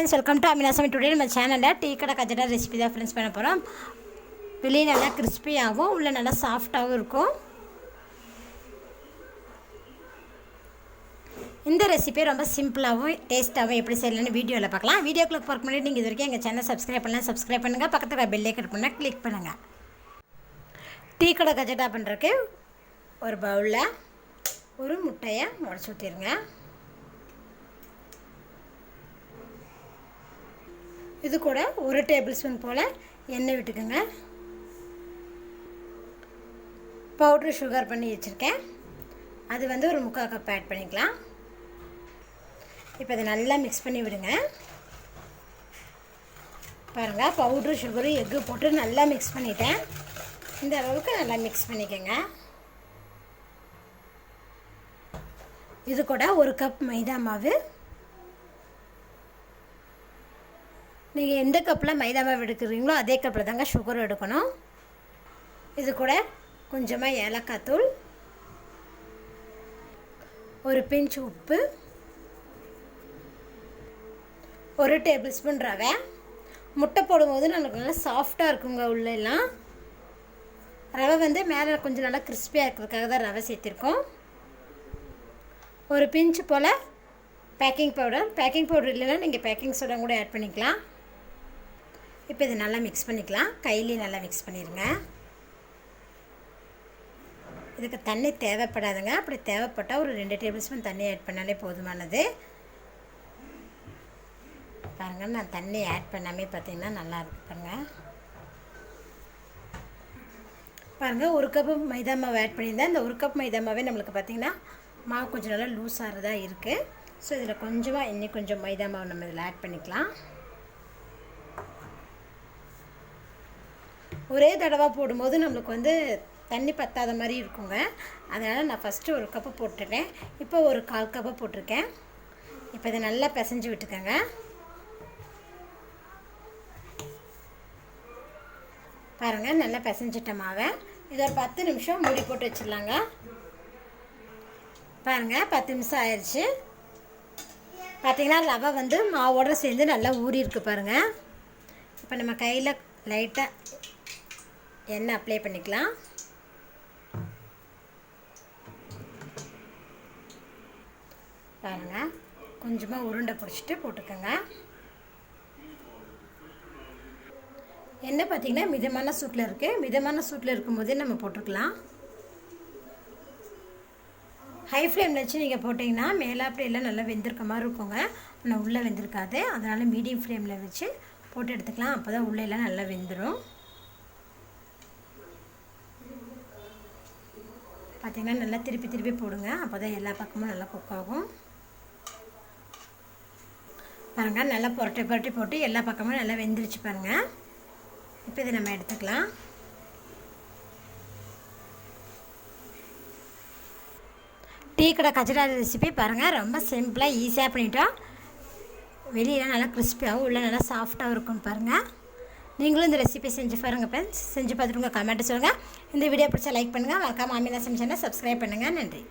friends, welcome to Amina Sami. Today நம்ம சேனல்ல tea கடை கஜடா ரெசிபி தான் ஃப்ரெண்ட்ஸ் பண்ண போறோம். வெளிய நல்லா கிறிஸ்பியாவும் உள்ள நல்லா சாஃப்ட்டாவும் இருக்கும். இந்த ரெசிபி ரொம்ப சிம்பிளாவும் டேஸ்டாவும் எப்படி செய்யலாம்னு வீடியோல பார்க்கலாம். வீடியோக்குள்ள போறதுக்கு முன்னாடி நீங்க இதுவரைக்கும் எங்க சேனலை சப்ஸ்கிரைப் பண்ணுங்க. பக்கத்துல பெல் ஐகான் பண்ணா கிளிக் பண்ணுங்க. டீ கடை கஜடா பண்றதுக்கு ஒரு பவுல்ல ஒரு முட்டையை உடைச்சு ஊத்திடுங்க. இது கூட 1 டேபிள் ஸ்பூன் போல் எண்ணெய் விட்டுக்கோங்க. பவுட்ரு சுகர் பண்ணி வச்சுருக்கேன், அது வந்து ஒரு 3/4 கப் ஆட் பண்ணிக்கலாம். இப்போ இதை நல்லா மிக்ஸ் பண்ணி விடுங்க. பாருங்கள், பவுட்ரு சுகரு எக்கு போட்டு நல்லா மிக்ஸ் பண்ணிட்டேன். இந்த அளவுக்கு நல்லா மிக்ஸ் பண்ணிக்கோங்க. இது கூட 1 கப் மைதா மாவு. நீங்கள் எந்த கப்பில் மைதா மாவு எடுக்கிறீங்களோ அதே கப்பில் தாங்க சுகர் எடுக்கணும். இது கூட கொஞ்சமாக ஏலக்காய் தூள், ஒரு பிஞ்ச் உப்பு, 1 டேபிள் ஸ்பூன் ரவை. முட்டை போடும்போது நமக்கு நல்லா சாஃப்டாக இருக்குங்க. உள்ளெல்லாம் ரவை வந்து மேலே கொஞ்சம் நல்லா கிறிஸ்பியாக இருக்கிறதுக்காக தான் ரவை சேர்த்திருக்கோம். ஒரு பிஞ்சு போல் பேக்கிங் பவுடர் இல்லைன்னா நீங்கள் பேக்கிங் சோடா கூட ஆட் பண்ணிக்கலாம். இப்போ இது நல்லா மிக்ஸ் பண்ணிக்கலாம். கையிலேயே நல்லா மிக்ஸ் பண்ணிடுங்க. இதுக்கு தண்ணி தேவைப்படாதுங்க. அப்படி தேவைப்பட்டால் ஒரு 2 டேபிள் ஸ்பூன் தண்ணி ஆட் பண்ணாலே போதுமானது. பாருங்கள், நான் தண்ணி ஆட் பண்ணாமே பார்த்தீங்கன்னா நல்லா இருக்கு. பாருங்கள் 1 கப்பு மைதா மாவு ஆட் பண்ணியிருந்தேன். இந்த 1 கப் மைதா மாவே நம்மளுக்கு பார்த்திங்கன்னா மாவு கொஞ்சம் நல்லா லூஸ் ஆகிறதா இருக்குது. ஸோ இதில் கொஞ்சமாக இன்னும் கொஞ்சம் மைதா மாவு நம்ம இதில் ஆட் பண்ணிக்கலாம். ஒரே தடவை போடும்போது நம்மளுக்கு வந்து தண்ணி பத்தாத மாதிரி இருக்குங்க. அதனால் நான் ஃபஸ்ட்டு 1 கப்பு போட்டுட்டேன். இப்போ ஒரு 1/4 கப்பு போட்டிருக்கேன். இப்போ இதை நல்லா பிசைஞ்சு விட்டுக்கோங்க. பாருங்கள், நல்லா பிசைஞ்சிட்ட மாவை இதை ஒரு 10 நிமிஷம் மூடி போட்டு வச்சிடலாங்க. பாருங்கள், 10 நிமிஷம் ஆயிடுச்சு. பார்த்திங்கன்னா ரவை வந்து மாவோடு சேர்ந்து நல்லா ஊறி இருக்கு. பாருங்கள், இப்போ நம்ம கையில் லைட்டாக எண்ணெய் அப்ளை பண்ணிக்கலாம். பாருங்கள், கொஞ்சமாக உருண்டை பிடிச்சிட்டு போட்டுக்கோங்க. எண்ணெய் பார்த்திங்கன்னா மிதமான சூட்டில் இருக்குது. மிதமான சூட்டில் இருக்கும்போதே நம்ம போட்டுக்கலாம். ஹை ஃப்ளேமில் வச்சு நீங்கள் போட்டிங்கன்னா மேலே அப்படி எல்லாம் நல்லா வெந்திருக்க மாதிரி இருக்குங்க. ஆனால் உள்ளே வெந்திருக்காது. அதனால் மீடியம் ஃப்ளேமில் வச்சு போட்டு எடுத்துக்கலாம். அப்போ தான் உள்ளே எல்லாம் நல்லா வெந்துடும். பார்த்திங்கன்னா நல்லா திருப்பி போடுங்க. அப்போ தான் எல்லா பக்கமும் நல்லா குக் ஆகும். பாருங்கள், நல்லா புரட்டி போட்டு எல்லா பக்கமும் நல்லா வெந்துருச்சு. பாருங்கள், இப்போ இதை நம்ம எடுத்துக்கலாம். டீ கடை கஜடா ரெசிபி பாருங்கள், ரொம்ப சிம்பிளாக ஈஸியாக பண்ணிட்டோம். வெளியில் நல்லா கிறிஸ்பியாகவும் உள்ள நல்லா சாஃப்டாகவும் இருக்கும்னு பாருங்கள். நீங்களும் இந்த ரெசிபி செஞ்சு பாருங்கள் ஃப்ரெண்ட்ஸ். செஞ்சு பார்த்துட்டு உங்கள் கமெண்ட்டு சொல்லுங்கள். இந்த வீடியோ பிடிச்சா லைக் பண்ணுங்கள். மறக்காம ஆமினா சமைச்சா சப்ஸ்கிரைப் பண்ணுங்கள். நன்றி.